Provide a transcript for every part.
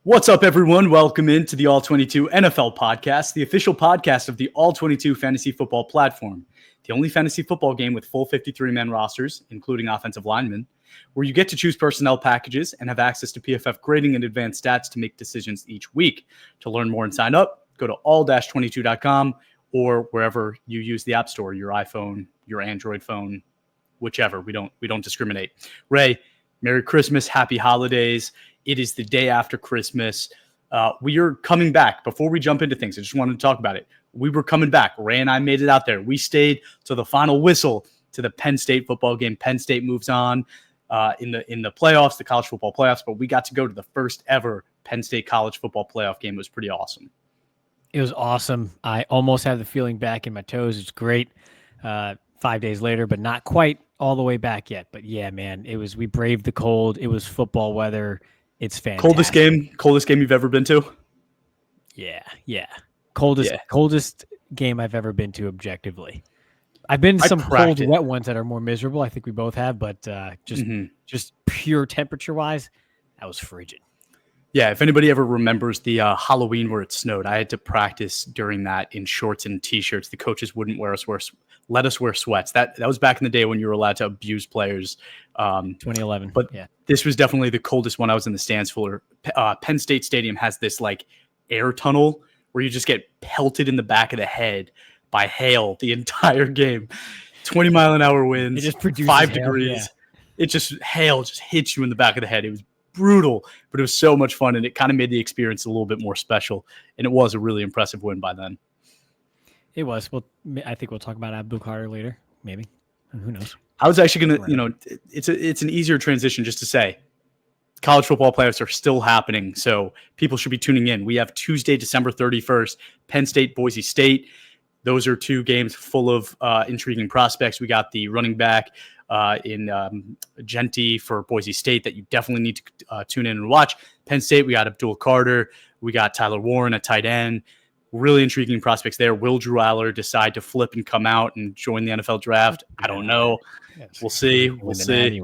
What's up, everyone? Welcome into the All 22 NFL podcast, the official podcast of the All 22 fantasy football platform, the only fantasy football game with full 53-man rosters, including offensive linemen, where you get to choose personnel packages and have access to PFF grading and advanced stats to make decisions each week. To learn more and sign up, go to all-22.com or wherever you use the App Store, your iPhone, your Android phone, whichever. We don't discriminate. Ray, Merry Christmas, Happy Holidays. It is the day after Christmas. We are coming back. Before we jump into things, I just wanted to talk about it. We were coming back. Ray and I made it out there. We stayed to the final whistle to the Penn State football game. Penn State moves on in the playoffs, the college football playoffs, but we got to go to the first ever Penn State college football playoff game. It was pretty awesome. It was awesome. I almost have the feeling back in my toes. It's great. 5 days later, but not quite all the way back yet. But yeah, man, we braved the cold. It was football weather. It's fantastic. Coldest game you've ever been to? Yeah. Coldest game I've ever been to objectively. I've been to some cold, wet ones that are more miserable. I think we both have, but just pure temperature wise, that was frigid. Yeah, if anybody ever remembers the Halloween where it snowed, I had to practice during that in shorts and T-shirts. The coaches wouldn't let us wear sweats. That was back in the day when you were allowed to abuse players. 2011. But yeah, this was definitely the coldest one I was in the stands for. Penn State Stadium has this like air tunnel where you just get pelted in the back of the head by hail the entire game. 20-mile-an-hour winds, it just produces 5 hail, degrees. Yeah. Hail just hits you in the back of the head. It was brutal, but it was so much fun, and it kind of made the experience a little bit more special, and it was a really impressive win by then. It was. Well, I think we'll talk about Abdul Carter later, maybe. Who knows? I was actually going to, it's an easier transition just to say college football playoffs are still happening, so people should be tuning in. We have Tuesday, December 31st, Penn State, Boise State. Those are two games full of intriguing prospects. We got the running back in Genty for Boise State that you definitely need to tune in and watch. Penn State, we got Abdul Carter. We got Tyler Warren, a tight end. Really intriguing prospects there. Will Drew Aller decide to flip and come out and join the NFL draft? I don't know. We'll see. We'll see.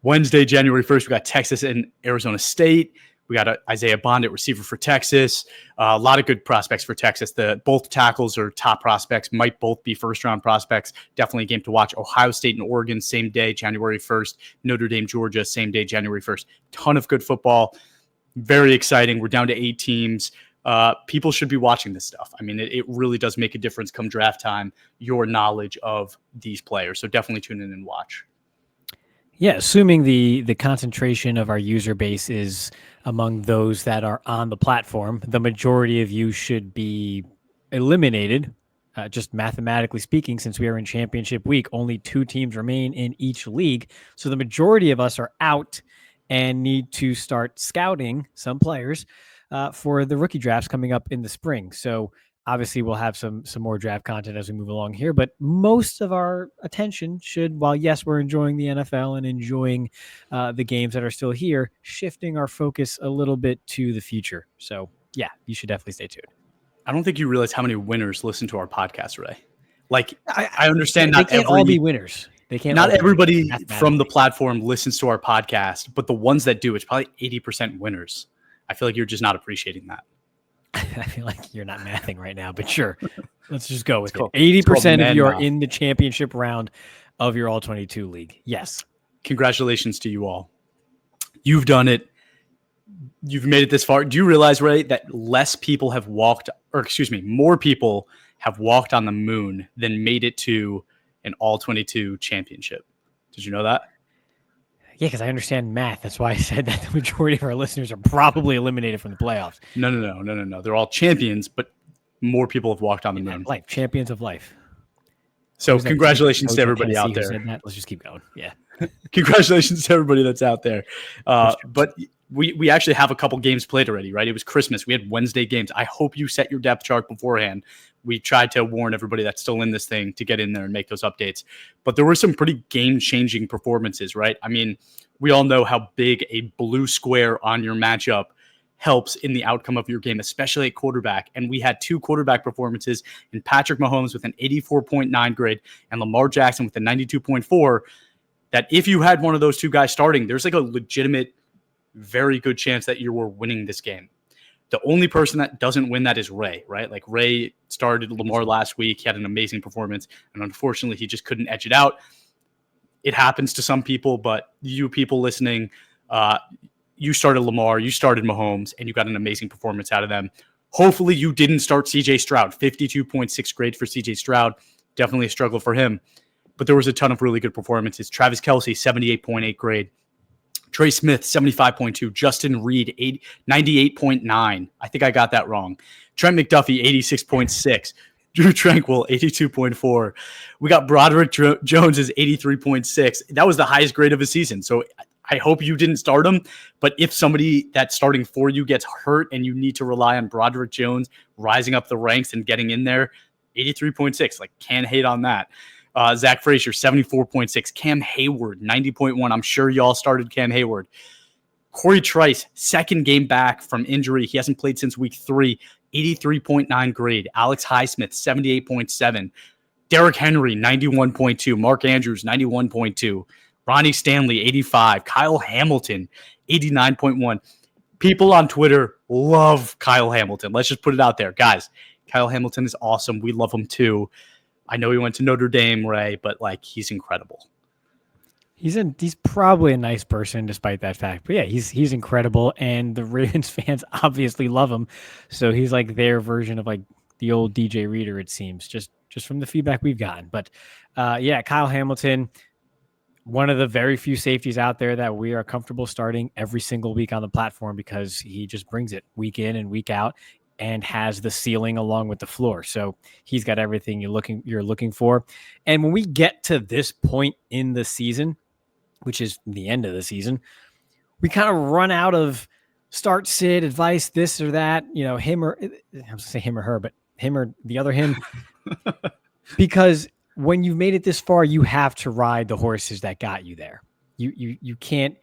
Wednesday, January 1st, we got Texas and Arizona State. We got Isaiah Bond at receiver for Texas. A lot of good prospects for Texas. Both tackles are top prospects, might both be first-round prospects. Definitely a game to watch. Ohio State and Oregon, same day, January 1st. Notre Dame, Georgia, same day, January 1st. Ton of good football. Very exciting. We're down to 8 teams. People should be watching this stuff. I mean, it really does make a difference come draft time, your knowledge of these players. So definitely tune in and watch. Yeah, assuming the concentration of our user base is among those that are on the platform, the majority of you should be eliminated, just mathematically speaking, since we are in championship week. Only 2 teams remain in each league. So the majority of us are out and need to start scouting some players for the rookie drafts coming up in the spring. So obviously we'll have some more draft content as we move along here, but most of our attention should, while yes, we're enjoying the NFL and enjoying the games that are still here, shifting our focus a little bit to the future. So yeah, you should definitely stay tuned. I don't think you realize how many winners listen to our podcast, Ray. Like, I understand they can't all be winners. They can't. Not everybody from the platform listens to our podcast, but the ones that do, it's probably 80% winners. I feel like you're just not appreciating that. I feel like you're not mathing right now, but sure. Let's just go with it. 80% of you are in the championship round of your All-22 league. Yes. Congratulations to you all. You've done it. You've made it this far. Do you realize, Ray, that more people have walked on the moon than made it to an All-22 championship? Did you know that? Yeah, because I understand math. That's why I said that the majority of our listeners are probably eliminated from the playoffs. No. They're all champions, but more people have walked on the moon. Champions of life. So congratulations to everybody out there. Let's just keep going. Yeah. Congratulations to everybody that's out there. But we actually have a couple games played already, right? It was Christmas. We had Wednesday games. I hope you set your depth chart beforehand. We tried to warn everybody that's still in this thing to get in there and make those updates. But there were some pretty game-changing performances, right? I mean, we all know how big a blue square on your matchup helps in the outcome of your game, especially at quarterback. And we had 2 quarterback performances in Patrick Mahomes with an 84.9 grade and Lamar Jackson with a 92.4, that if you had one of those 2 guys starting, there's like a legitimate very good chance that you were winning this game. The only person that doesn't win that is Ray, right? Like Ray started Lamar last week. He had an amazing performance, and unfortunately, he just couldn't edge it out. It happens to some people, but you people listening, you started Lamar, you started Mahomes, and you got an amazing performance out of them. Hopefully, you didn't start CJ Stroud. 52.6 grade for CJ Stroud. Definitely a struggle for him. But there was a ton of really good performances. Travis Kelce, 78.8 grade. Trey Smith, 75.2. Justin Reed, 98.9. I think I got that wrong. Trent McDuffie, 86.6. Drew Tranquil, 82.4. We got Broderick Jones is 83.6. That was the highest grade of his season. So I hope you didn't start him. But if somebody that's starting for you gets hurt and you need to rely on Broderick Jones rising up the ranks and getting in there, 83.6. Like, can't hate on that. Zach Frazier, 74.6. Cam Hayward, 90.1. I'm sure y'all started Cam Hayward. Corey Trice, second game back from injury. He hasn't played since week 3. 83.9 grade. Alex Highsmith, 78.7. Derrick Henry, 91.2. Mark Andrews, 91.2. Ronnie Stanley, 85. Kyle Hamilton, 89.1. People on Twitter love Kyle Hamilton. Let's just put it out there. Guys, Kyle Hamilton is awesome. We love him too. I know he went to Notre Dame, Ray, but like, he's incredible. He's probably a nice person despite that fact. But yeah, he's incredible, and the Ravens fans obviously love him. So he's like their version of like the old DJ Reader, it seems, just from the feedback we've gotten. But yeah, Kyle Hamilton, one of the very few safeties out there that we are comfortable starting every single week on the platform because he just brings it week in and week out and has the ceiling along with the floor. So he's got everything you're looking for. And when we get to this point in the season, which is the end of the season, we kind of run out of start, sit, advice, this or that, him or, I was going to say him or her, but him or the other him, because when you've made it this far, you have to ride the horses that got you there. You can't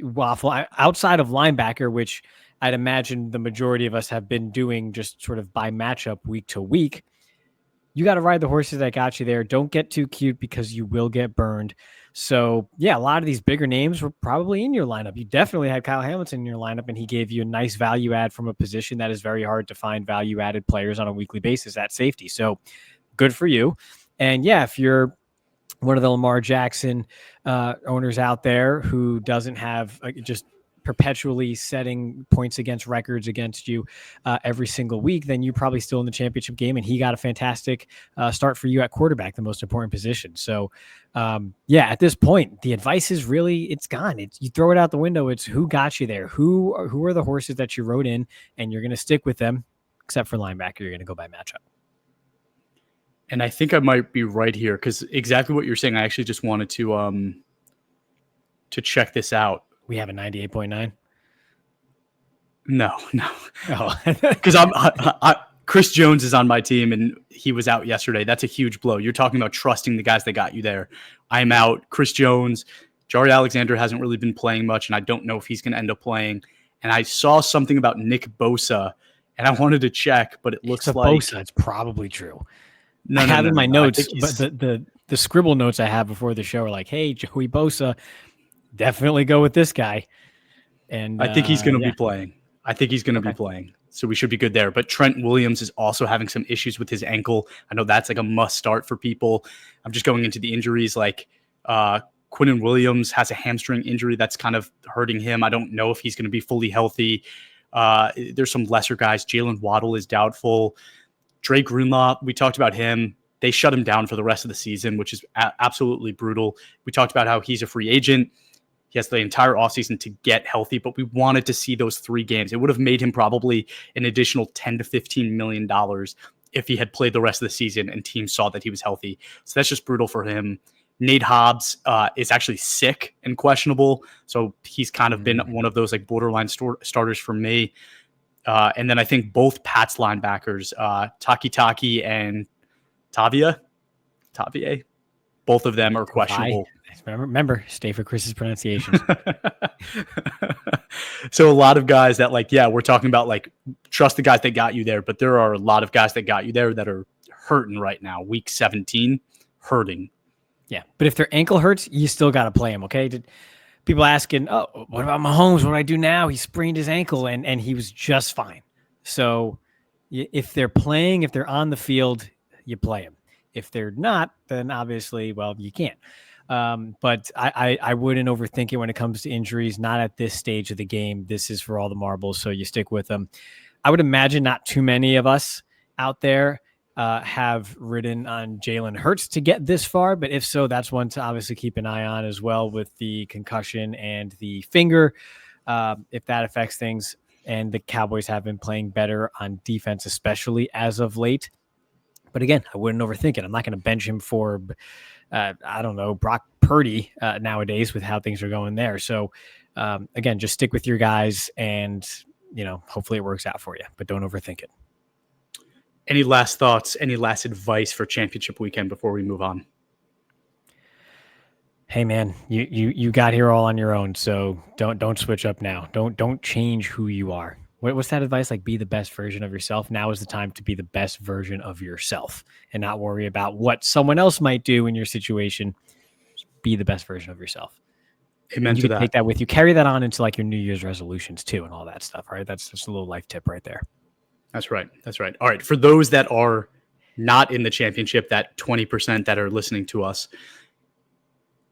waffle outside of linebacker, which I'd imagine the majority of us have been doing just sort of by matchup week to week. You got to ride the horses that got you there. Don't get too cute because you will get burned. So yeah, a lot of these bigger names were probably in your lineup. You definitely had Kyle Hamilton in your lineup, and he gave you a nice value add from a position that is very hard to find value added players on a weekly basis at safety. So good for you. And yeah, if you're one of the Lamar Jackson owners out there who doesn't have just perpetually setting points against records against you every single week, then you're probably still in the championship game, and he got a fantastic start for you at quarterback, the most important position. So yeah, at this point, the advice is really, it's gone. You throw it out the window. It's who got you there. Who are the horses that you rode in, and you're going to stick with them, except for linebacker. You're going to go by matchup. And I think I might be right here because exactly what you're saying. I actually just wanted to check this out. We have a 98.9. No. Oh, because Chris Jones is on my team and he was out yesterday. That's a huge blow. You're talking about trusting the guys that got you there. I'm out. Chris Jones, Jari Alexander hasn't really been playing much, and I don't know if he's going to end up playing. And I saw something about Nick Bosa, and I wanted to check, but it looks like Bosa. It's probably true. I have in my notes, but the scribble notes I have before the show are like, "Hey, Joey Bosa, definitely go with this guy." And I think he's going to be playing. I think he's going to be playing, so we should be good there. But Trent Williams is also having some issues with his ankle. I know that's like a must start for people. I'm just going into the injuries. Like Quinnen Williams has a hamstring injury that's kind of hurting him. I don't know if he's going to be fully healthy. There's some lesser guys. Jalen Waddle is doubtful. Drake Greenlaw, we talked about him. They shut him down for the rest of the season, which is absolutely brutal. We talked about how he's a free agent. He has the entire offseason to get healthy, but we wanted to see those 3 games. It would have made him probably an additional $10 to $15 million if he had played the rest of the season and teams saw that he was healthy. So that's just brutal for him. Nate Hobbs is actually sick and questionable. So he's kind of been one of those like borderline starters for me. And then I think both Pats linebackers, Taki and Tavier, both of them are questionable. Remember, stay for Chris's pronunciations. So a lot of guys that we're talking about like trust the guys that got you there, but there are a lot of guys that got you there that are hurting right now. Week 17, hurting. Yeah, but if their ankle hurts, you still got to play them, okay? people asking, oh, what about Mahomes? What do I do now? He sprained his ankle and he was just fine. So if they're playing, if they're on the field, you play them. If they're not, then obviously, well, you can't. But I wouldn't overthink it when it comes to injuries, not at this stage of the game. This is for all the marbles, so you stick with them. I would imagine not too many of us out there have ridden on Jalen Hurts to get this far, but if so, that's one to obviously keep an eye on as well with the concussion and the finger, if that affects things. And the Cowboys have been playing better on defense, especially as of late. But again, I wouldn't overthink it. I'm not going to bench him for, I don't know, Brock Purdy nowadays with how things are going there. So again, just stick with your guys and, hopefully it works out for you, but don't overthink it. Any last thoughts, any last advice for championship weekend before we move on? Hey man, you got here all on your own, so don't switch up now. Don't change who you are. What's that advice? Like, be the best version of yourself. Now is the time to be the best version of yourself and not worry about what someone else might do in your situation. Just be the best version of yourself. Amen to that. Take that with you. Carry that on into like your New Year's resolutions too and all that stuff, right? That's just a little life tip right there. That's right. All right. For those that are not in the championship, that 20% that are listening to us,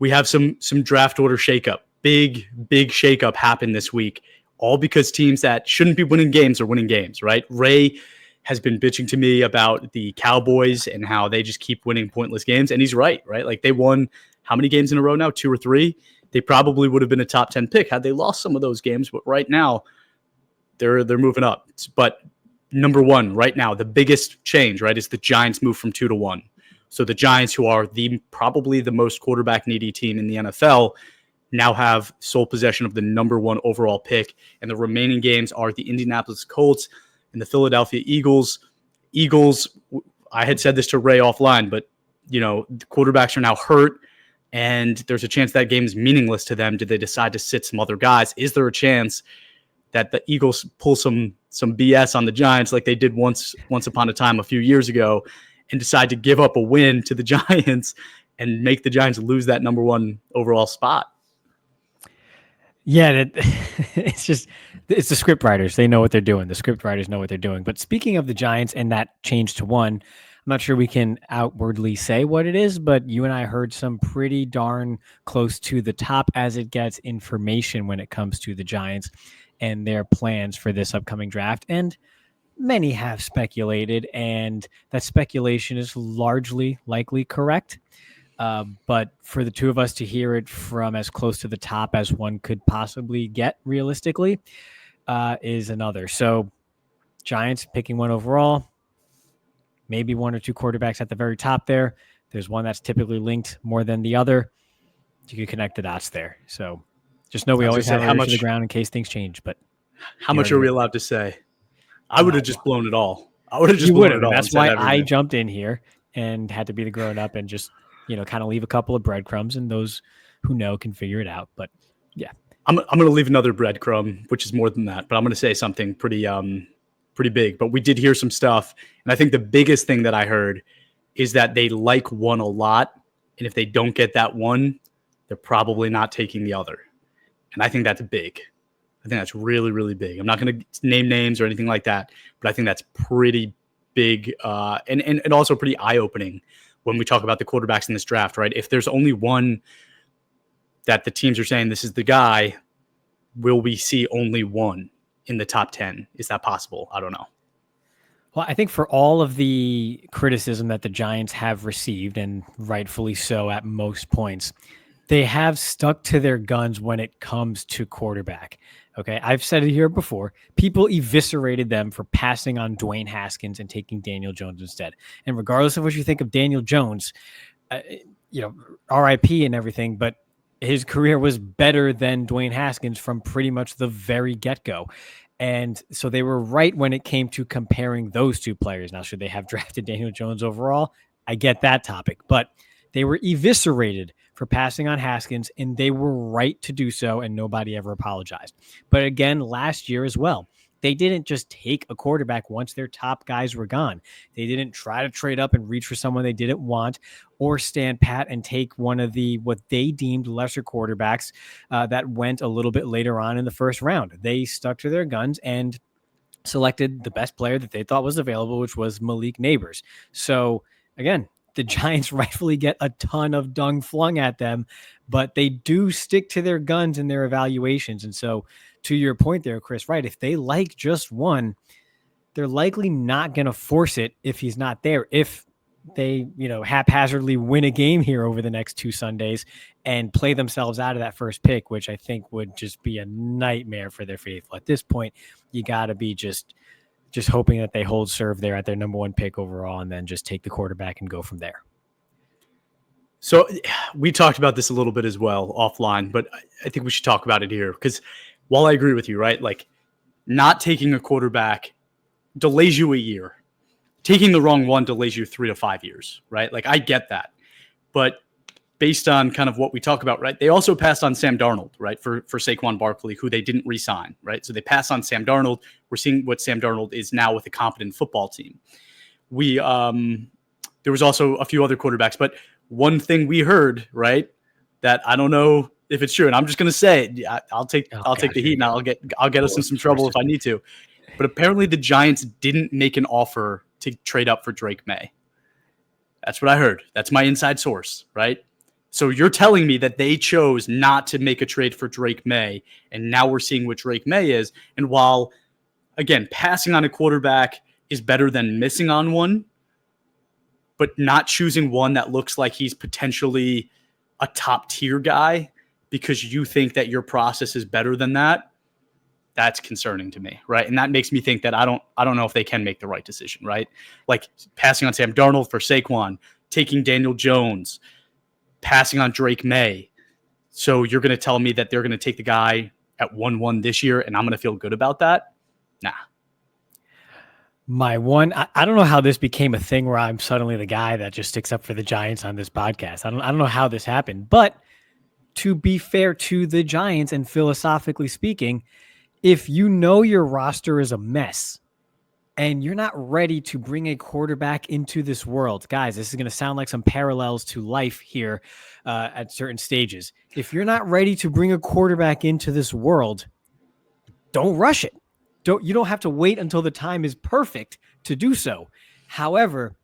we have some draft order shakeup. Big shakeup happened this week, all because teams that shouldn't be winning games are winning games, right? Ray has been bitching to me about the Cowboys and how they just keep winning pointless games. And he's right? Like, they won how many games in a row now? 2 or 3? They probably would have been a top 10 pick had they lost some of those games. But right now, they're moving up. But number one right now, the biggest change, right, is the Giants move from 2 to 1. So the Giants, who are probably the most quarterback needy team in the NFL, now have sole possession of the number 1 overall pick. And the remaining games are the Indianapolis Colts and the Philadelphia Eagles. I had said this to Ray offline, but the quarterbacks are now hurt, and there's a chance that game is meaningless to them. Did they decide to sit some other guys? Is there a chance that the Eagles pull some BS on the Giants like they did once upon a time a few years ago and decide to give up a win to the Giants and make the Giants lose that number 1 overall spot? Yeah, it's the script writers. They know what they're doing. The script writers know what they're doing. But speaking of the Giants and that change to 1, I'm not sure we can outwardly say what it is, but you and I heard some pretty darn close to the top as it gets information when it comes to the Giants and their plans for this upcoming draft. And many have speculated, and that speculation is largely likely correct. But for the two of us to hear it from as close to the top as one could possibly get realistically is another. So Giants picking 1 overall, maybe 1 or 2 quarterbacks at the very top there. There's one that's typically linked more than the other. You can connect the dots there. So just know we always have our ear to the ground in case things change. But how much are we allowed to say? I would have just blown it all. I would have just blown it all. That's why I jumped in here and had to be the grown up and just kind of leave a couple of breadcrumbs, and those who know can figure it out. But yeah, I'm going to leave another breadcrumb, which is more than that, but I'm going to say something pretty big. But we did hear some stuff, and I think the biggest thing that I heard is that they like 1 a lot, and if they don't get that 1, they're probably not taking the other. And I think that's big. I think that's really, really big. I'm not going to name names or anything like that, but I think that's pretty big and also pretty eye-opening when we talk about the quarterbacks in this draft, right? If there's only 1 that the teams are saying this is the guy, will we see only 1 in the top 10? Is that possible? I don't know. Well, I think for all of the criticism that the Giants have received, and rightfully so at most points, they have stuck to their guns when it comes to quarterback. Okay, I've said it here before. People eviscerated them for passing on Dwayne Haskins and taking Daniel Jones instead. And regardless of what you think of Daniel Jones, RIP and everything, but his career was better than Dwayne Haskins from pretty much the very get-go. And so they were right when it came to comparing those 2 players. Now, should they have drafted Daniel Jones overall? I get that topic, but they were eviscerated for passing on Haskins, and they were right to do so, and nobody ever apologized. But again, last year as well, They didn't just take a quarterback once their top guys were gone. They didn't try to trade up and reach for someone they didn't want, or stand pat and take one of the what they deemed lesser quarterbacks that went a little bit later on in the first round. They stuck to their guns and selected the best player that they thought was available, which was Malik Neighbors. So again, the Giants rightfully get a ton of dung flung at them, but they do stick to their guns in their evaluations. And so to your point there, Chris, right, if they like just one, they're likely not going to force it if he's not there. If they, haphazardly win a game here over the next 2 Sundays and play themselves out of that first pick, which I think would just be a nightmare for their faithful. At this point, you got to be just hoping that they hold serve there at their number 1 pick overall, and then just take the quarterback and go from there. So we talked about this a little bit as well offline, but I think we should talk about it here, because while I agree with you, right, like not taking a quarterback delays you a year. Taking the wrong one delays you 3 to 5 years, right? Like I get that. But based on kind of what we talk about, right, they also passed on Sam Darnold, right, for Saquon Barkley, who they didn't re-sign, right? So they passed on Sam Darnold. We're seeing what Sam Darnold is now with a competent football team. There was also a few other quarterbacks, but one thing we heard, right, that I don't know if it's true, and I'm just going to say it. I'll take the heat, and I'll get us in some trouble if I need to. But apparently the Giants didn't make an offer to trade up for Drake May. That's what I heard. That's my inside source, right? So you're telling me that they chose not to make a trade for Drake May, and now we're seeing what Drake May is. And while, again, passing on a quarterback is better than missing on one, but not choosing one that looks like he's potentially a top-tier guy because you think that your process is better than that, that's concerning to me, right? And that makes me think that I don't know if they can make the right decision, right? Like passing on Sam Darnold for Saquon, taking Daniel Jones, passing on Drake May. So you're going to tell me that they're going to take the guy at 1-1 this year and I'm going to feel good about that? Nah. I don't know how this became a thing where I'm suddenly the guy that just sticks up for the Giants on this podcast. I don't know how this happened, but to be fair to the Giants and philosophically speaking, if you know your roster is a mess and you're not ready to bring a quarterback into this world, guys, this is going to sound like some parallels to life here at certain stages. If you're not ready to bring a quarterback into this world, don't rush it. You don't have to wait until the time is perfect to do so. However,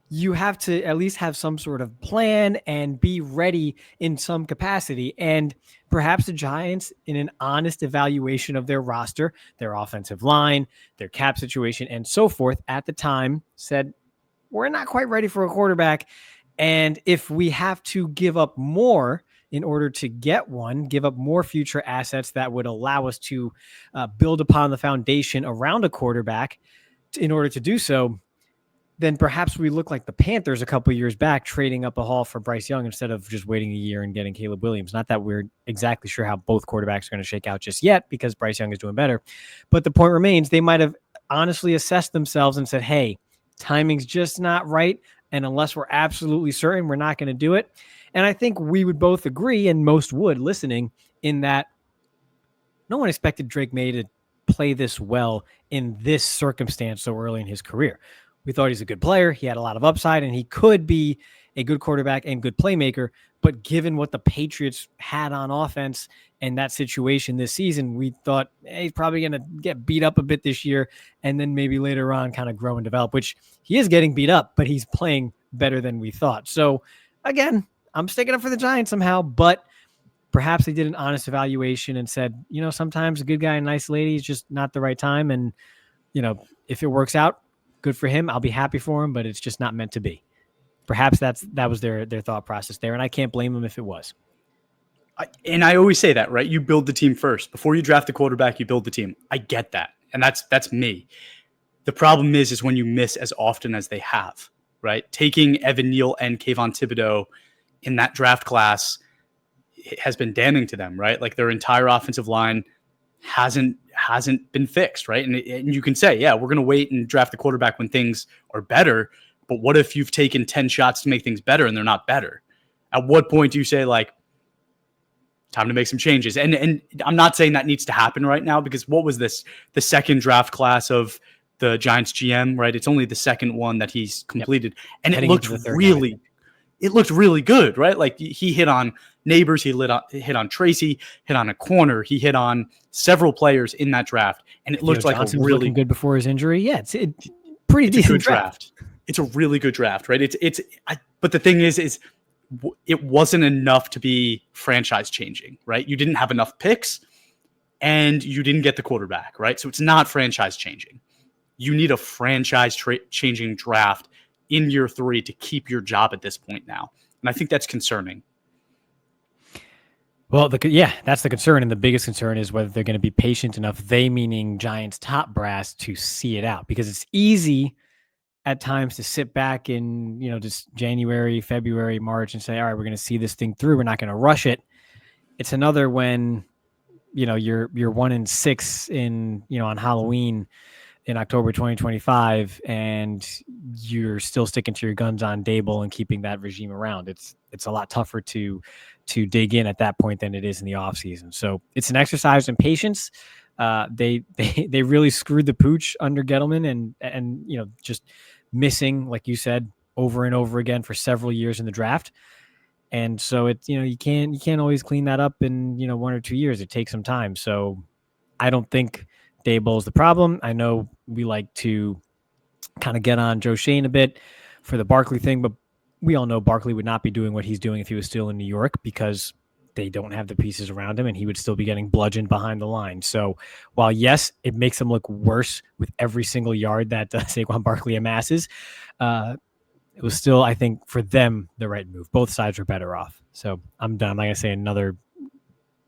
you have to at least have some sort of plan and be ready in some capacity. And perhaps the Giants, in an honest evaluation of their roster, their offensive line, their cap situation, and so forth, at the time said, we're not quite ready for a quarterback. And if we have to give up more in order to get one, give up more future assets that would allow us to build upon the foundation around a quarterback in order to do so, then perhaps we look like the Panthers a couple of years back, trading up a haul for Bryce Young instead of just waiting a year and getting Caleb Williams. Not that we're exactly sure how both quarterbacks are going to shake out just yet because Bryce Young is doing better. But the point remains, they might have honestly assessed themselves and said, hey, timing's just not right. And unless we're absolutely certain, we're not going to do it. And I think we would both agree, and most would listening, in that no one expected Drake May to play this well in this circumstance so early in his career. We thought he's a good player. He had a lot of upside, and he could be a good quarterback and good playmaker. But given what the Patriots had on offense and that situation this season, we thought he's probably going to get beat up a bit this year and then maybe later on kind of grow and develop, which he is getting beat up, but he's playing better than we thought. So, again, I'm sticking up for the Giants somehow, but perhaps they did an honest evaluation and said, sometimes a good guy and nice lady is just not the right time. And, if it works out, good for him. I'll be happy for him, but it's just not meant to be. Perhaps that was their thought process there, and I can't blame them if it was. And I always say that, right? You build the team first. Before you draft the quarterback, you build the team. I get that, and that's me. The problem is when you miss as often as they have, right? Taking Evan Neal and Kayvon Thibodeau in that draft class has been damning to them, right? Like their entire offensive line hasn't been fixed, right? And you can say, yeah, we're going to wait and draft the quarterback when things are better. But what if you've taken 10 shots to make things better and they're not better? At what point do you say, like, time to make some changes. And I'm not saying that needs to happen right now, because what was this? The second draft class of the Giants GM, right? It's only the second one that he's completed. Yep. And it looked really good, right? Like he hit on Neighbors, he hit on Tracy, hit on a corner, he hit on several players in that draft. And it looked like Johnson was looking good before his injury. Yeah, it's pretty decent draft. It's a really good draft, right? But the thing is it wasn't enough to be franchise changing, right? You didn't have enough picks and you didn't get the quarterback, right? So it's not franchise changing. You need a franchise changing draft in year 3 to keep your job at this point now. And I think that's concerning. Well, that's the concern. And the biggest concern is whether they're going to be patient enough, they meaning Giants top brass, to see it out, because it's easy at times to sit back in, just January, February, March and say, all right, we're going to see this thing through. We're not going to rush it. It's another when, you're 1-6 in, on Halloween in October 2025, and you're still sticking to your guns on Dable and keeping that regime around. It's a lot tougher to dig in at that point than it is in the offseason. So it's an exercise in patience. They really screwed the pooch under Gettleman and just missing, like you said, over and over again for several years in the draft. And so it's, you can't always clean that up in, 1 or 2 years. It takes some time. So I don't think Dable is the problem. I know we like to kind of get on Joe Shane a bit for the Barkley thing, but we all know Barkley would not be doing what he's doing if he was still in New York, because they don't have the pieces around him and he would still be getting bludgeoned behind the line. So while, yes, it makes him look worse with every single yard that Saquon Barkley amasses, it was still, I think, for them, the right move. Both sides were better off. So I'm done. I'm not going to say another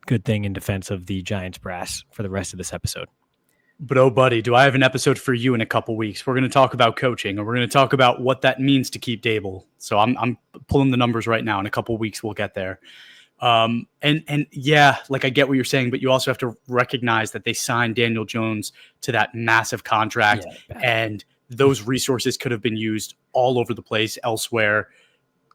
good thing in defense of the Giants brass for the rest of this episode. But, oh, buddy, do I have an episode for you in a couple weeks? We're going to talk about coaching, and we're going to talk about what that means to keep Dable. So I'm pulling the numbers right now. In a couple weeks, we'll get there. And yeah, like I get what you're saying, but you also have to recognize that they signed Daniel Jones to that massive contract, and those resources could have been used all over the place elsewhere.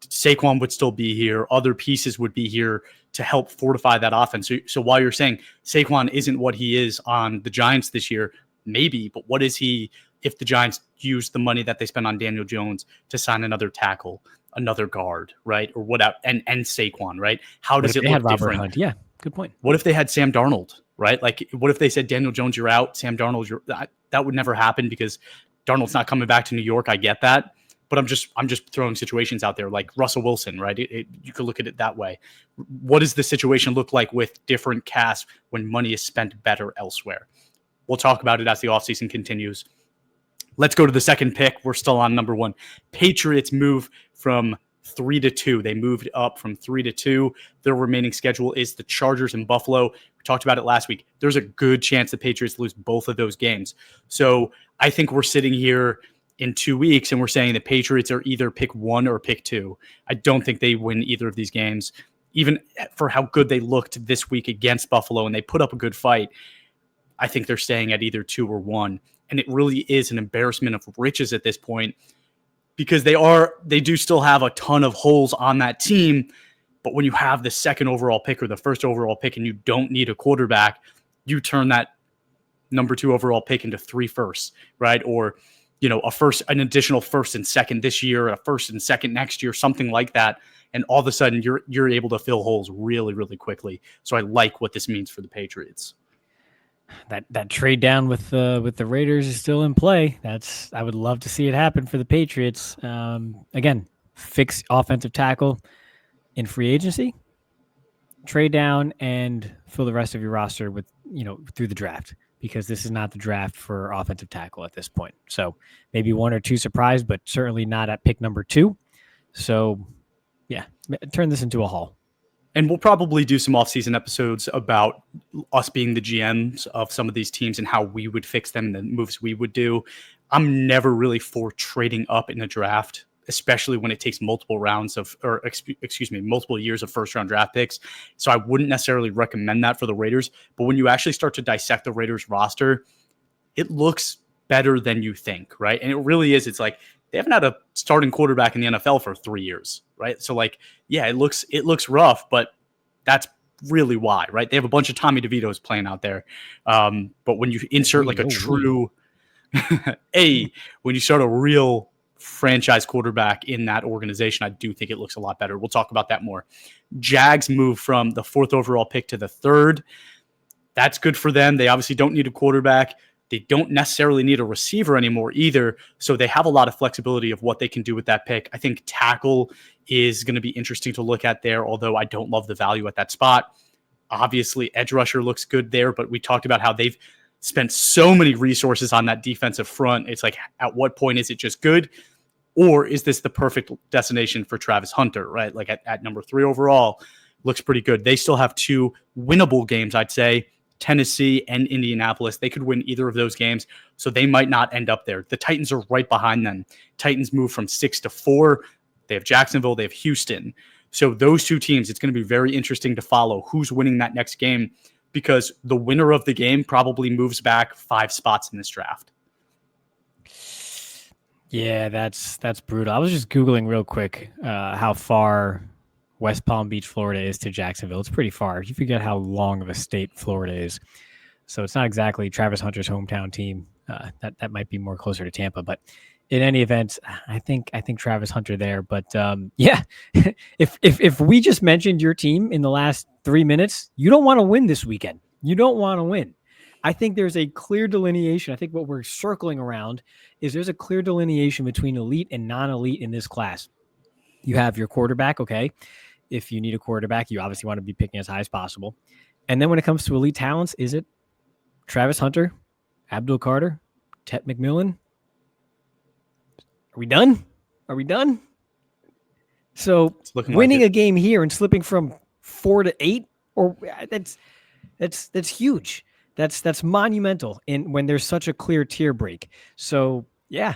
Saquon would still be here. Other pieces would be here to help fortify that offense. So while you're saying Saquon isn't what he is on the Giants this year, maybe, but what is he if the Giants use the money that they spent on Daniel Jones to sign another tackle, another guard, right? Or what, and Saquon, right? How does it look different? Hunt? Yeah, good point. What if they had Sam Darnold, right? Like, what if they said, Daniel Jones, you're out, Sam Darnold, that would never happen because Darnold's not coming back to New York. I get that. But I'm just throwing situations out there like Russell Wilson, right? You could look at it that way. What does the situation look like with different casts when money is spent better elsewhere? We'll talk about it as the offseason continues. Let's go to the second pick. We're still on number 1. Patriots move from 3 to 2. They moved up from 3 to 2. Their remaining schedule is the Chargers and Buffalo. We talked about it last week. There's a good chance the Patriots lose both of those games. So I think we're sitting here in 2 weeks and we're saying the Patriots are either pick 1 or pick 2. I don't think they win either of these games, even for how good they looked this week against Buffalo, and they put up a good fight. I think they're staying at either 2 or 1. And it really is an embarrassment of riches at this point, because they do still have a ton of holes on that team. But when you have the second overall pick or the first overall pick and you don't need a quarterback, you turn that number 2 overall pick into 3 firsts, right? Or an additional first and second this year, a first and second next year, something like that. And all of a sudden you're able to fill holes really, really quickly. So I like what this means for the Patriots. That trade down with the Raiders is still in play. I would love to see it happen for the Patriots. Again, fix offensive tackle in free agency, trade down, and fill the rest of your roster with, through the draft, because this is not the draft for offensive tackle at this point. So maybe 1 or 2 surprise, but certainly not at pick number 2. So yeah, turn this into a haul. And we'll probably do some off-season episodes about us being the GMs of some of these teams and how we would fix them and the moves we would do. I'm never really for trading up in a draft, especially when it takes multiple years of first-round draft picks. So I wouldn't necessarily recommend that for the Raiders. But when you actually start to dissect the Raiders roster, it looks better than you think, right? And it really is. It's like they haven't had a starting quarterback in the NFL for 3 years, right? So like, yeah, it looks rough, but that's really why, right? They have a bunch of Tommy DeVitos playing out there. But when you insert like a true when you start a real franchise quarterback in that organization, I do think it looks a lot better. We'll talk about that more. Jags move from the 4th overall pick to the 3rd. That's good for them. They obviously don't need a quarterback. They don't necessarily need a receiver anymore either. So they have a lot of flexibility of what they can do with that pick. I think tackle is going to be interesting to look at there, although I don't love the value at that spot. Obviously, edge rusher looks good there, but we talked about how they've spent so many resources on that defensive front. It's like, at what point is it just good? Or is this the perfect destination for Travis Hunter, right? Like at number 3 overall, looks pretty good. They still have 2 winnable games, I'd say, Tennessee and Indianapolis. They could win either of those games, so they might not end up there. The Titans are right behind them. Titans move from 6 to 4. They have Jacksonville. They have Houston. So those 2 teams, it's going to be very interesting to follow who's winning that next game, because the winner of the game probably moves back 5 spots in this draft. Yeah, that's brutal. I was just Googling real quick how far West Palm Beach, Florida is to Jacksonville. It's pretty far. You forget how long of a state Florida is. So it's not exactly Travis Hunter's hometown team. That might be more closer to Tampa. But in any event, I think Travis Hunter there. But yeah, if we just mentioned your team in the last 3 minutes, you don't want to win this weekend. You don't want to win. I think there's a clear delineation. I think what we're circling around is there's a clear delineation between elite and non-elite in this class. You have your quarterback, okay? If you need a quarterback, you obviously want to be picking as high as possible. And then when it comes to elite talents, is it Travis Hunter, Abdul Carter, Tet McMillan? Are we done? Are we done? So winning a game here and slipping from 4 to 8, or that's huge. That's monumental in when there's such a clear tier break. So yeah.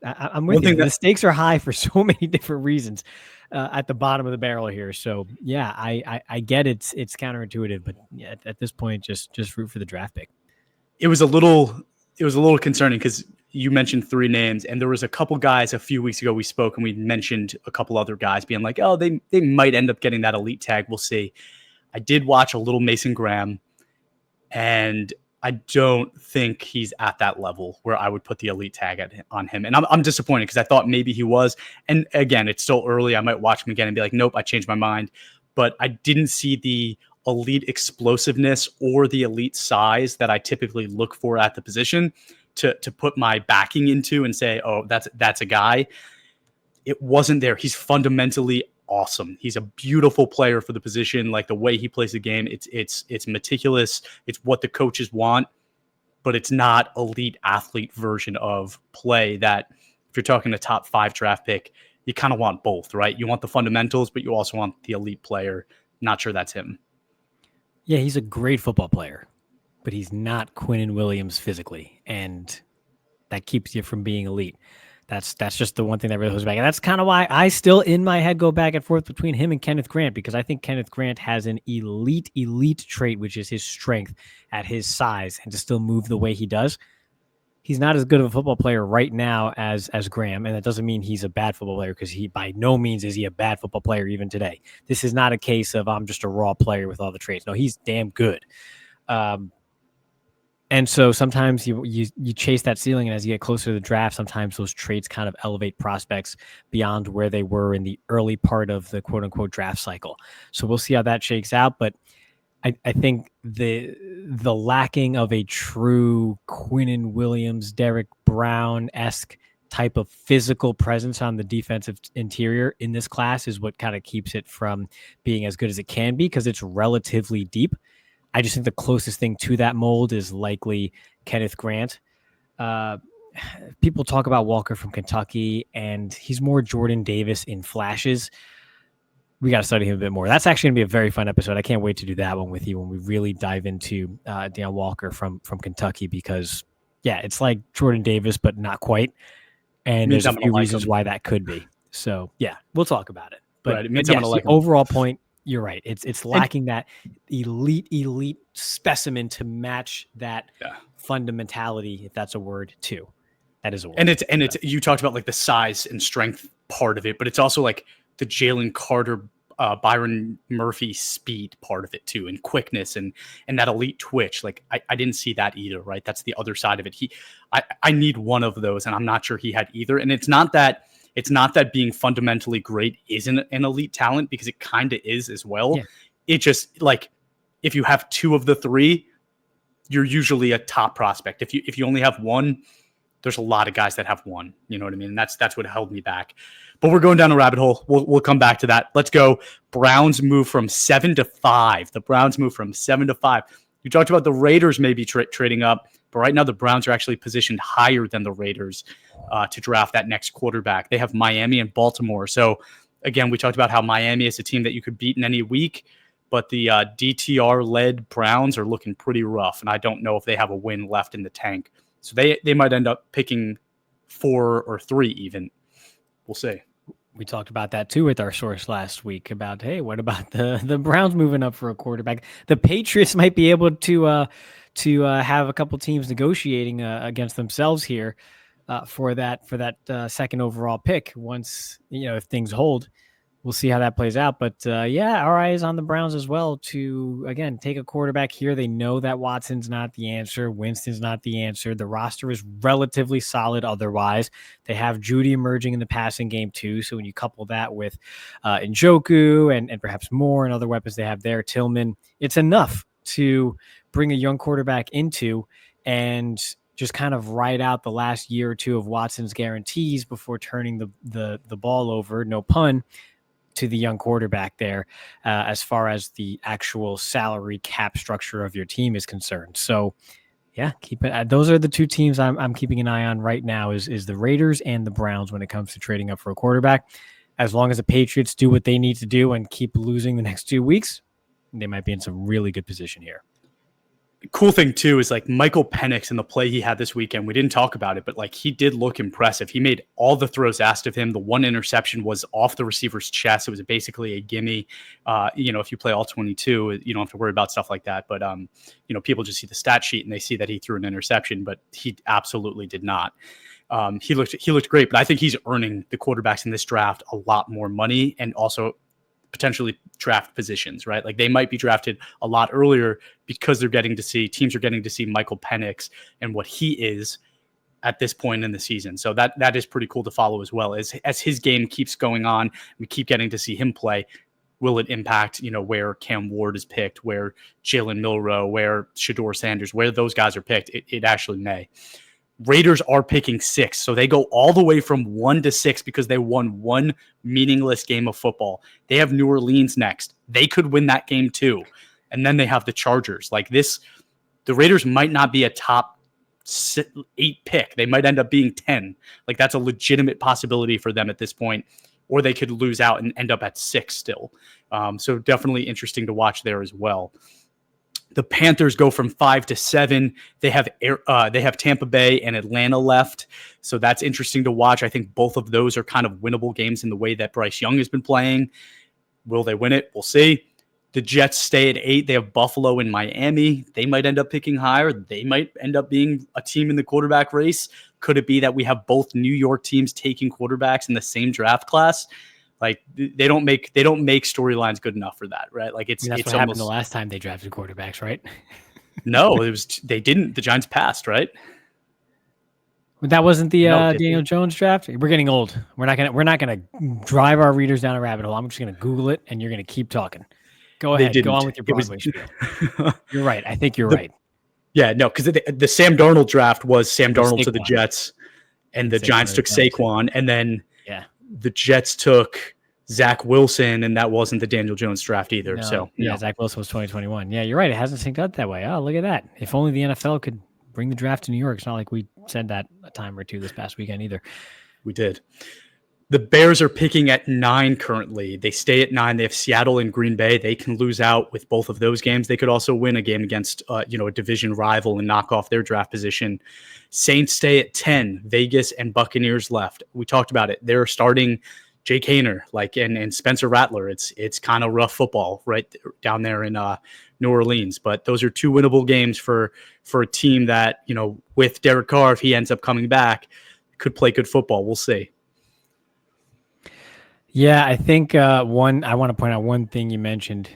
I'm with you. The stakes are high for so many different reasons at the bottom of the barrel here. So yeah, I get it's counterintuitive, but yeah, at this point, just root for the draft pick. It was a little concerning because you mentioned 3 names, and there was a couple guys a few weeks ago we spoke, and we mentioned a couple other guys being like, oh, they might end up getting that elite tag. We'll see. I did watch a little Mason Graham, and I don't think he's at that level where I would put the elite tag on him. And I'm disappointed because I thought maybe he was. And again, it's still early. I might watch him again and be like, nope, I changed my mind. But I didn't see the elite explosiveness or the elite size that I typically look for at the position to put my backing into and say, oh, that's a guy. It wasn't there. He's fundamentally awesome. He's a beautiful player for the position. Like the way he plays the game, it's meticulous. It's what the coaches want, but it's not elite athlete version of play that if you're talking a top 5 draft pick, you kind of want both, right? You want the fundamentals, but you also want the elite player. Not sure that's him. Yeah, he's a great football player, but he's not Quinnen Williams physically, and that keeps you from being elite. That's just the one thing that really holds back. And that's kind of why I still, in my head, go back and forth between him and Kenneth Grant, because I think Kenneth Grant has an elite trait, which is his strength at his size, and to still move the way he does. He's not as good of a football player right now as Graham, and that doesn't mean he's a bad football player, because he by no means is he a bad football player even today. This is not a case of I'm just a raw player with all the traits. No, he's damn good. And so sometimes you chase that ceiling, and as you get closer to the draft, sometimes those traits kind of elevate prospects beyond where they were in the early part of the quote unquote draft cycle. So we'll see how that shakes out. But I think the lacking of a true Quinnen Williams, Derek Brown-esque type of physical presence on the defensive interior in this class is what kind of keeps it from being as good as it can be, because it's relatively deep. I just think the closest thing to that mold is likely Kenneth Grant. People talk about Walker from Kentucky, and he's more Jordan Davis in flashes. We got to study him a bit more. That's actually going to be a very fun episode. I can't wait to do that one with you when we really dive into Deion Walker from Kentucky, because, yeah, it's like Jordan Davis, but not quite. And there's a few reasons why that could be. So, yeah, we'll talk about it. But right, it means I'm going to like him. Overall point, you're right. It's lacking that elite specimen to match that fundamentality, if that's a word, too. That is a word. And it's you talked about like the size and strength part of it, but it's also like the Jalen Carter Byron Murphy's speed part of it too, and quickness and that elite twitch. Like I didn't see that either, right? That's the other side of it. I need one of those, and I'm not sure he had either. And it's not that being fundamentally great isn't an elite talent, because it kind of is as well. Yeah. It just, like, if you have two of the three, you're usually a top prospect. If you only have one, there's a lot of guys that have one. You know what I mean? And that's what held me back. But we're going down a rabbit hole. We'll come back to that. Let's go. Browns move from 7 to 5. The Browns move from 7 to 5. You talked about the Raiders maybe trading up, but right now the Browns are actually positioned higher than the Raiders to draft that next quarterback. They have Miami and Baltimore. So again, we talked about how Miami is a team that you could beat in any week, but the DTR-led Browns are looking pretty rough, and I don't know if they have a win left in the tank. So they might end up picking 4 or 3 even. We'll see. We talked about that too with our source last week about, hey, what about the Browns moving up for a quarterback? The Patriots might be able to have a couple teams negotiating against themselves here for that second overall pick. Once, if things hold, we'll see how that plays out. But our eye is on the Browns as well to, again, take a quarterback here. They know that Watson's not the answer. Winston's not the answer. The roster is relatively solid otherwise. They have Judy emerging in the passing game too. So when you couple that with Njoku and perhaps more and other weapons they have there, Tillman, it's enough to bring a young quarterback into and just kind of ride out the last year or two of Watson's guarantees before turning the ball over, no pun, to the young quarterback there, as far as the actual salary cap structure of your team is concerned. So yeah, keep it. Those are the two teams I'm keeping an eye on right now is the Raiders and the Browns when it comes to trading up for a quarterback. As long as the Patriots do what they need to do and keep losing the next 2 weeks, they might be in some really good position here. Cool thing too is like Michael Penix and the play he had this weekend. We didn't talk about it, but like he did look impressive. He made all the throws asked of him. The one interception was off the receiver's chest. It was basically a gimme. If you play all 22, you don't have to worry about stuff like that. But people just see the stat sheet and they see that he threw an interception, but he absolutely did not. He looked great, but I think he's earning the quarterbacks in this draft a lot more money and also potentially draft positions, right? Like they might be drafted a lot earlier because teams are getting to see Michael Penix and what he is at this point in the season. So that is pretty cool to follow as well. As his game keeps going on, we keep getting to see him play. Will it impact, where Cam Ward is picked, where Jalen Milroe, where Shedeur Sanders, where those guys are picked? It actually may. Raiders are picking 6, so they go all the way from 1 to 6 because they won one meaningless game of football. They have New Orleans next. They could win that game too. And then they have the Chargers. Like this, the Raiders might not be a top 8 pick. They might end up being 10. Like that's a legitimate possibility for them at this point. Or they could lose out and end up at 6 still. So definitely interesting to watch there as well. The Panthers go from 5 to 7. They have Tampa Bay and Atlanta left. So that's interesting to watch. I think both of those are kind of winnable games in the way that Bryce Young has been playing. Will they win it? We'll see. The Jets stay at 8. They have Buffalo and Miami. They might end up picking higher. They might end up being a team in the quarterback race. Could it be that we have both New York teams taking quarterbacks in the same draft class? Like they don't make storylines good enough for that, right? Like it's what happened the last time they drafted quarterbacks, right? No, they didn't. The Giants passed, right? That wasn't the Daniel Jones draft. We're getting old. We're not gonna drive our readers down a rabbit hole. I'm just gonna Google it, and you're gonna keep talking. Go ahead. Go on with your Broadway spiel. You're right. I think you're right. Yeah, no, because the Sam Darnold draft was Sam Darnold to the Jets, and the Giants took Saquon, and then the Jets took Zach Wilson, and that wasn't the Daniel Jones draft either. No, Zach Wilson was 2021. Yeah, you're right. It hasn't synced up that way. Oh, look at that. If only the NFL could bring the draft to New York. It's not like we said that a time or two this past weekend either. We did. The Bears are picking at 9 currently. They stay at 9. They have Seattle and Green Bay. They can lose out with both of those games. They could also win a game against a division rival and knock off their draft position. Saints stay at 10. Vegas and Buccaneers left. We talked about it. They're starting Jake Haener, and Spencer Rattler. It's kind of rough football right down there in New Orleans. But those are 2 winnable games for a team that, with Derek Carr, if he ends up coming back, could play good football. We'll see. Yeah, I think I want to point out one thing you mentioned.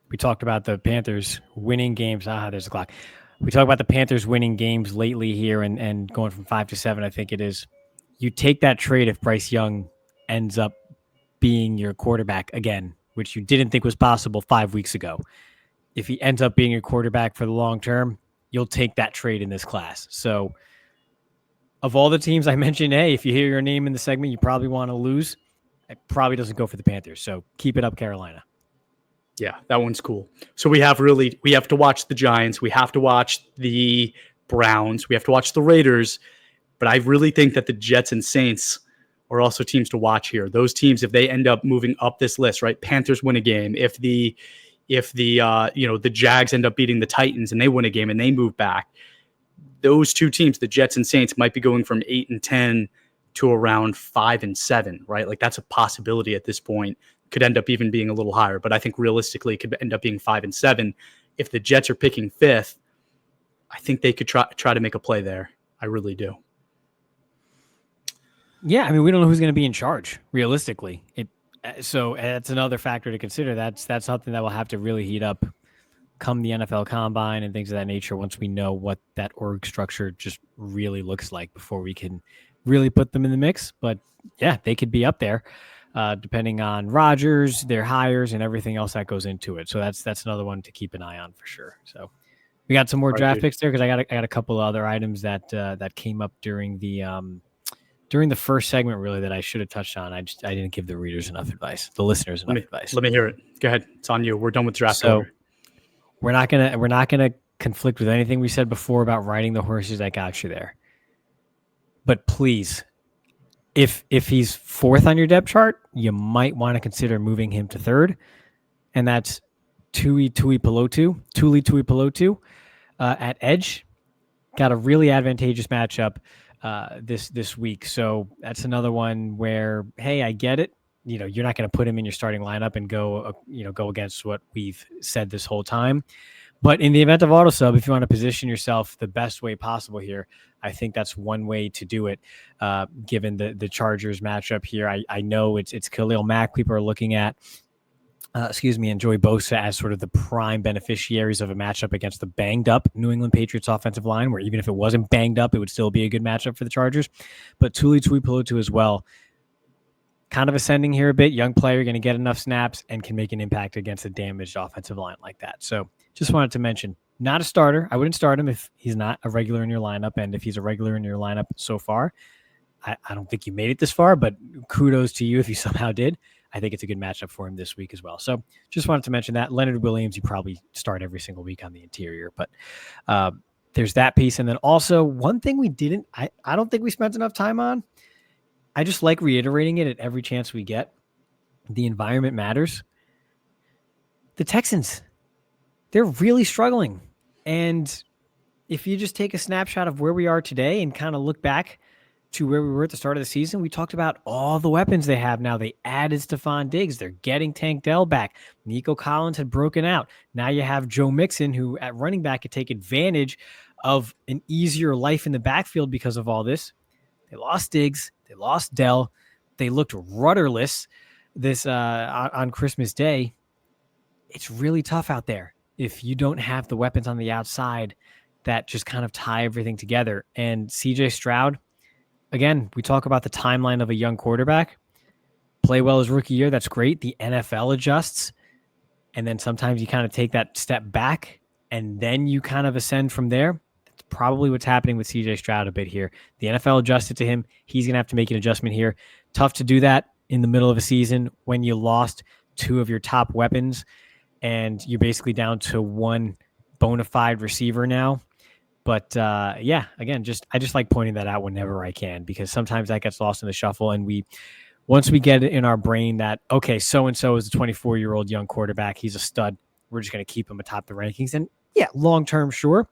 We talked about the Panthers winning games. There's a clock. We talked about the Panthers winning games lately here and going from 5-7, I think it is. You take that trade if Bryce Young ends up being your quarterback again, which you didn't think was possible 5 weeks ago. If he ends up being your quarterback for the long term, you'll take that trade in this class. So of all the teams I mentioned, hey, if you hear your name in the segment, you probably want to lose. It probably doesn't go for the Panthers. So keep it up, Carolina. Yeah, that one's cool. So we have to watch the Giants. We have to watch the Browns. We have to watch the Raiders. But I really think that the Jets and Saints are also teams to watch here. Those teams, if they end up moving up this list, right? Panthers win a game. If the the Jags end up beating the Titans and they win a game and they move back, those two teams, the Jets and Saints, might be going from 8-10 to around 5-7, right? Like that's a possibility at this point. Could end up even being a little higher, but I think realistically it could end up being 5-7. If the Jets are picking fifth, I think they could try to make a play there. I really do. Yeah, I mean, we don't know who's going to be in charge realistically. So that's another factor to consider. That's something that will have to really heat up come the NFL Combine and things of that nature once we know what that org structure just really looks like before we can really put them in the mix. But yeah, they could be up there. Depending on Rodgers, their hires, and everything else that goes into it. So that's another one to keep an eye on for sure. So we got some more draft picks there because I got a couple of other items that came up during the first segment really that I should have touched on. I didn't give the readers enough advice, the listeners enough advice. Let me hear it. Go ahead. It's on you. We're done with draft. So we're not gonna conflict with anything we said before about riding the horses that got you there. But please. If he's fourth on your depth chart, you might want to consider moving him to third, and that's Tuli Tuipulotu at edge. Got a really advantageous matchup this week, so that's another one where hey, I get it. You're not going to put him in your starting lineup and go against what we've said this whole time. But in the event of auto sub, if you want to position yourself the best way possible here, I think that's one way to do it. Given the Chargers matchup here, I know it's Khalil Mack. People are looking at, and Joey Bosa as sort of the prime beneficiaries of a matchup against the banged up New England Patriots offensive line, where even if it wasn't banged up, it would still be a good matchup for the Chargers. But Tuli Tuipulotu as well. Kind of ascending here a bit. Young player, going to get enough snaps and can make an impact against a damaged offensive line like that. So just wanted to mention, not a starter. I wouldn't start him if he's not a regular in your lineup. And if he's a regular in your lineup so far, I don't think you made it this far, but kudos to you if you somehow did. I think it's a good matchup for him this week as well. So just wanted to mention that. Leonard Williams, you probably start every single week on the interior, but there's that piece. And then also one thing I don't think we spent enough time on. I just like reiterating it at every chance we get. The environment matters. The Texans, they're really struggling. And if you just take a snapshot of where we are today and kind of look back to where we were at the start of the season, we talked about all the weapons they have now. They added Stephon Diggs. They're getting Tank Dell back. Nico Collins had broken out. Now you have Joe Mixon, who at running back could take advantage of an easier life in the backfield because of all this. They lost Diggs. They lost Dell. They looked rudderless this on Christmas Day. It's really tough out there if you don't have the weapons on the outside that just kind of tie everything together. And CJ Stroud, again, we talk about the timeline of a young quarterback. Play well his rookie year, that's great. The NFL adjusts. And then sometimes you kind of take that step back and then you kind of ascend from there. That's probably what's happening with CJ Stroud a bit here. The NFL adjusted to him. He's going to have to make an adjustment here. Tough to do that in the middle of a season when you lost two of your top weapons and you're basically down to one bona fide receiver now. But yeah, again, I just like pointing that out whenever I can, because sometimes that gets lost in the shuffle. And once we get it in our brain that, okay, so-and-so is a 24-year-old young quarterback, he's a stud, we're just going to keep him atop the rankings. And yeah, long-term, sure.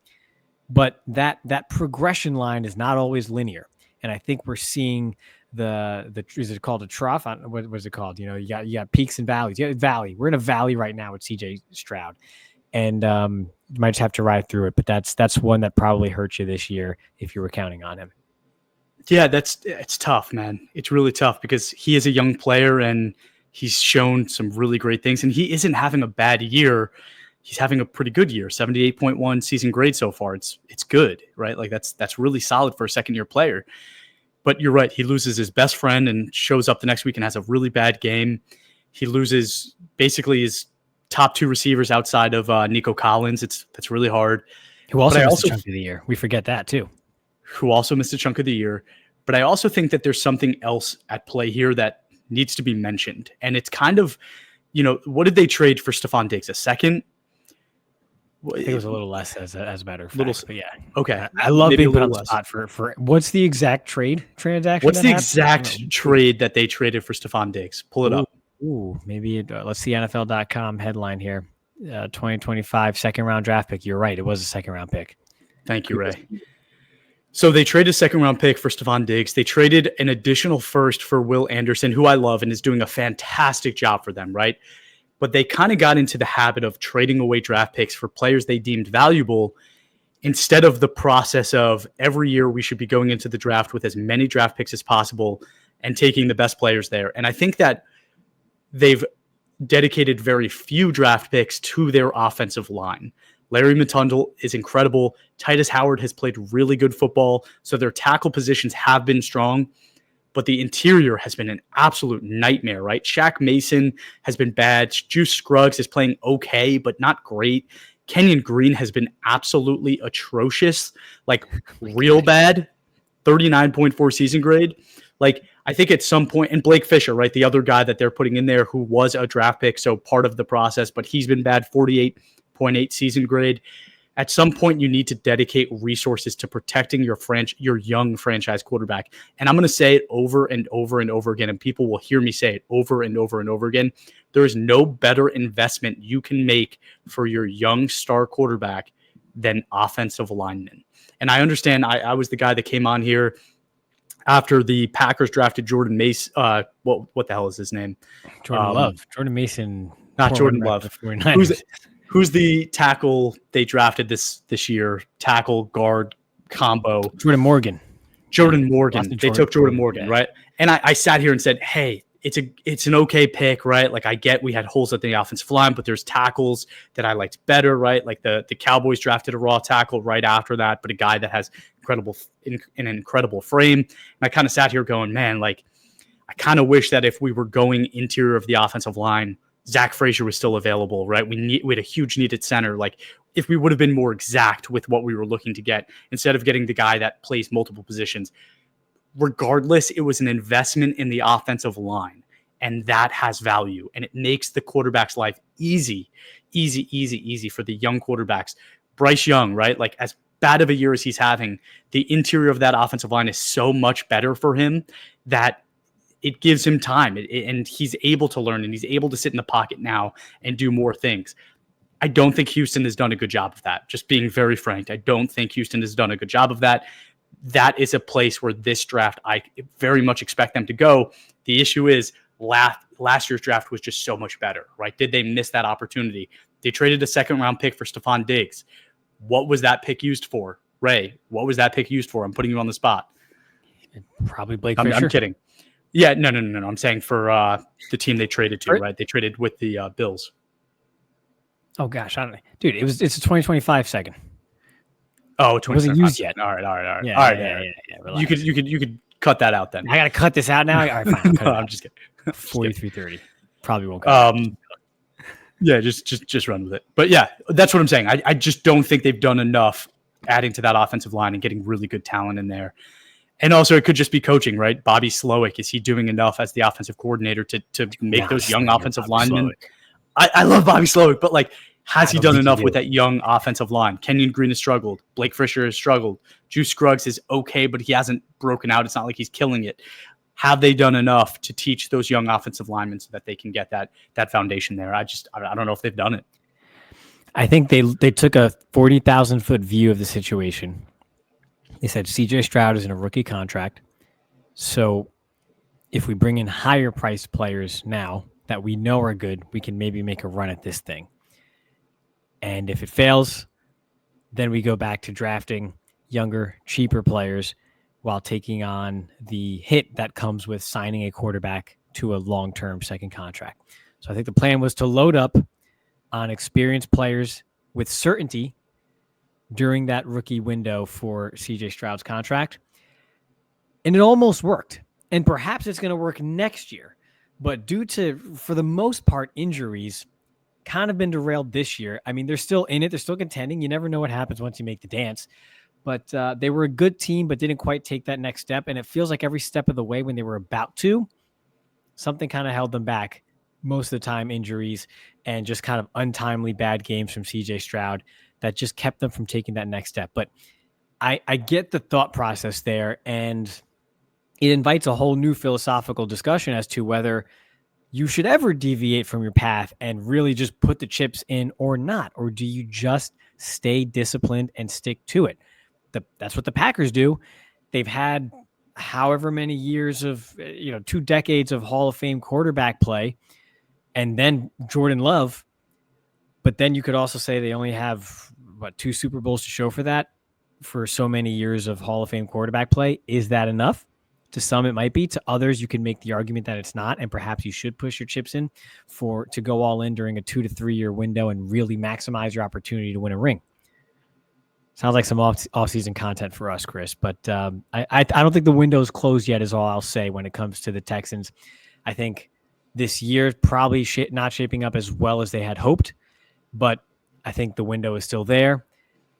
But that progression line is not always linear. And I think we're seeing the is it called a trough? What was it called? You got peaks and valleys. You got valley. We're in a valley right now with CJ Stroud. And you might just have to ride through it. But that's one that probably hurt you this year if you were counting on him. Yeah, it's tough, man. It's really tough because he is a young player, and He's shown some really great things, and he isn't having a bad year. He's having a pretty good year, 78.1 season grade so far. It's good, right? Like that's really solid for a second-year player. But you're right. He loses his best friend and shows up the next week and has a really bad game. He loses basically his top 2 receivers outside of Nico Collins. That's really hard. Who also missed a chunk of the year. We forget that too. Who also missed a chunk of the year. But I also think that there's something else at play here that needs to be mentioned. And it's kind of, what did they trade for Stephon Diggs? A second? I think it was a little less as a matter of fact. But yeah. Okay. I love being put on the spot for what's the exact transaction? What's the exact trade that they traded for Stephon Diggs? Pull it up. Ooh, maybe let's see NFL.com headline here. 2025 second round draft pick. You're right. It was a second round pick. Thank you, Ray. So they traded a second round pick for Stephon Diggs. They traded an additional first for Will Anderson, who I love and is doing a fantastic job for them, right? But they kind of got into the habit of trading away draft picks for players they deemed valuable instead of the process of every year we should be going into the draft with as many draft picks as possible and taking the best players there. And I think that they've dedicated very few draft picks to their offensive line. Larry Mutundle is incredible. Titus Howard has played really good football, so their tackle positions have been strong, but the interior has been an absolute nightmare, right? Shaq Mason has been bad. Juice Scruggs is playing okay, but not great. Kenyon Green has been absolutely atrocious, like real bad, 39.4 season grade. Like, I think at some point, and Blake Fisher, right, the other guy that they're putting in there who was a draft pick, so part of the process, but he's been bad, 48.8 season grade. At some point, you need to dedicate resources to protecting your young franchise quarterback. And I'm going to say it over and over and over again, and people will hear me say it over and over and over again. There is no better investment you can make for your young star quarterback than offensive linemen. And I understand I was the guy that came on here after the Packers drafted Jordan Mason. What the hell is his name? Jordan Love. Jordan Mason. Not Jordan Love. Who's the tackle they drafted this year? Tackle guard combo. Jordan Morgan. They took Jordan Morgan, right? And I sat here and said, hey, it's an okay pick, right? Like, I get we had holes at the offensive line, but there's tackles that I liked better, right? Like the Cowboys drafted a raw tackle right after that, but a guy that has an incredible frame. And I kind of sat here going, man, like, I kind of wish that if we were going interior of the offensive line, Zach Frazier was still available, right? We had a huge need at center. Like, if we would have been more exact with what we were looking to get, instead of getting the guy that plays multiple positions. Regardless, it was an investment in the offensive line, and that has value, and it makes the quarterback's life easy for the young quarterbacks. Bryce Young, right? Like, as bad of a year as he's having, the interior of that offensive line is so much better for him that it gives him time, and he's able to learn, and he's able to sit in the pocket now and do more things. I don't think Houston has done a good job of that. Just being very frank, I don't think Houston has done a good job of that. That is a place where this draft, I very much expect them to go. The issue is last year's draft was just so much better, right? Did they miss that opportunity? They traded a second round pick for Stephon Diggs. What was that pick used for? Ray, what was that pick used for? I'm putting you on the spot. Probably Blake Fisher. I'm kidding. Yeah, no. I'm saying for the team they traded to, right? They traded with the Bills. Oh gosh, I don't know, dude. It's a 2025 second. Oh, it wasn't used yet. All right. Yeah. You could cut that out then. I gotta cut this out now. All right, fine. No, I'm just kidding. 43:30. Probably won't cut. Yeah, just run with it. But yeah, that's what I'm saying. I just don't think they've done enough adding to that offensive line and getting really good talent in there. And also, it could just be coaching, right? Bobby Slowick, is he doing enough as the offensive coordinator to make those young offensive linemen? I love Bobby Slowick, but like, has he done enough with that young offensive line? Kenyon Green has struggled. Blake Fisher has struggled. Juice Scruggs is okay, but he hasn't broken out. It's not like he's killing it. Have they done enough to teach those young offensive linemen so that they can get that foundation there? I don't know if they've done it. I think they took a 40,000 foot view of the situation. They said CJ Stroud is in a rookie contract. So if we bring in higher priced players now that we know are good, we can maybe make a run at this thing. And if it fails, then we go back to drafting younger, cheaper players while taking on the hit that comes with signing a quarterback to a long-term second contract. So I think the plan was to load up on experienced players with certainty during that rookie window for CJ Stroud's contract. And it almost worked. And perhaps it's going to work next year. But due to, for the most part, injuries kind of been derailed this year. I mean, they're still in it. They're still contending. You never know what happens once you make the dance. But they were a good team, but didn't quite take that next step. And it feels like every step of the way when they were about to, something kind of held them back. Most of the time, injuries and just kind of untimely bad games from CJ Stroud that just kept them from taking that next step. But I get the thought process there, and it invites a whole new philosophical discussion as to whether you should ever deviate from your path and really just put the chips in or not, or do you just stay disciplined and stick to it? That's what the Packers do. They've had however many years of, 2 decades of Hall of Fame quarterback play, and then Jordan Love. But then you could also say they only have 2 Super Bowls to show for that, for so many years of Hall of Fame quarterback play. Is that enough? To some, it might be. To others, you can make the argument that it's not, and perhaps you should push your chips in to go all in during a 2 to 3 year window and really maximize your opportunity to win a ring. Sounds like some off-season content for us, Chris. But I don't think the window's closed yet is all I'll say when it comes to the Texans. I think this year probably not shaping up as well as they had hoped, but I think the window is still there.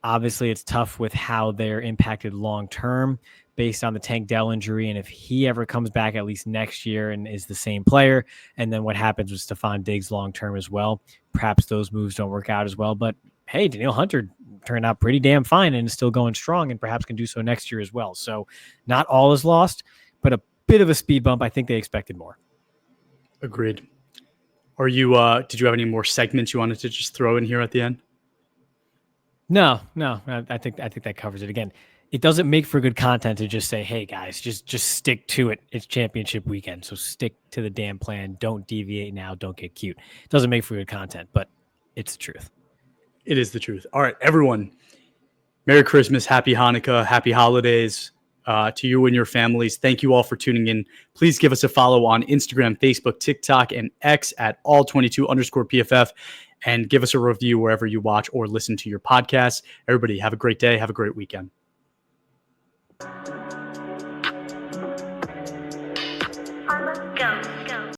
Obviously, it's tough with how they're impacted long-term based on the Tank Dell injury, and if he ever comes back at least next year and is the same player, and then what happens with Stephon Diggs long-term as well, perhaps those moves don't work out as well. But hey, Danielle Hunter turned out pretty damn fine and is still going strong and perhaps can do so next year as well. So not all is lost, but a bit of a speed bump. I think they expected more. Agreed. Are you, did you have any more segments you wanted to just throw in here at the end? No, I think that covers it. Again, it doesn't make for good content to just say, hey guys, just stick to it. It's championship weekend. So stick to the damn plan. Don't deviate now. Don't get cute. It doesn't make for good content, but it's the truth. It is the truth. All right, everyone. Merry Christmas. Happy Hanukkah. Happy holidays to you and your families. Thank you all for tuning in. Please give us a follow on Instagram, Facebook, TikTok, and X at all22_PFF. And give us a review wherever you watch or listen to your podcasts. Everybody have a great day. Have a great weekend.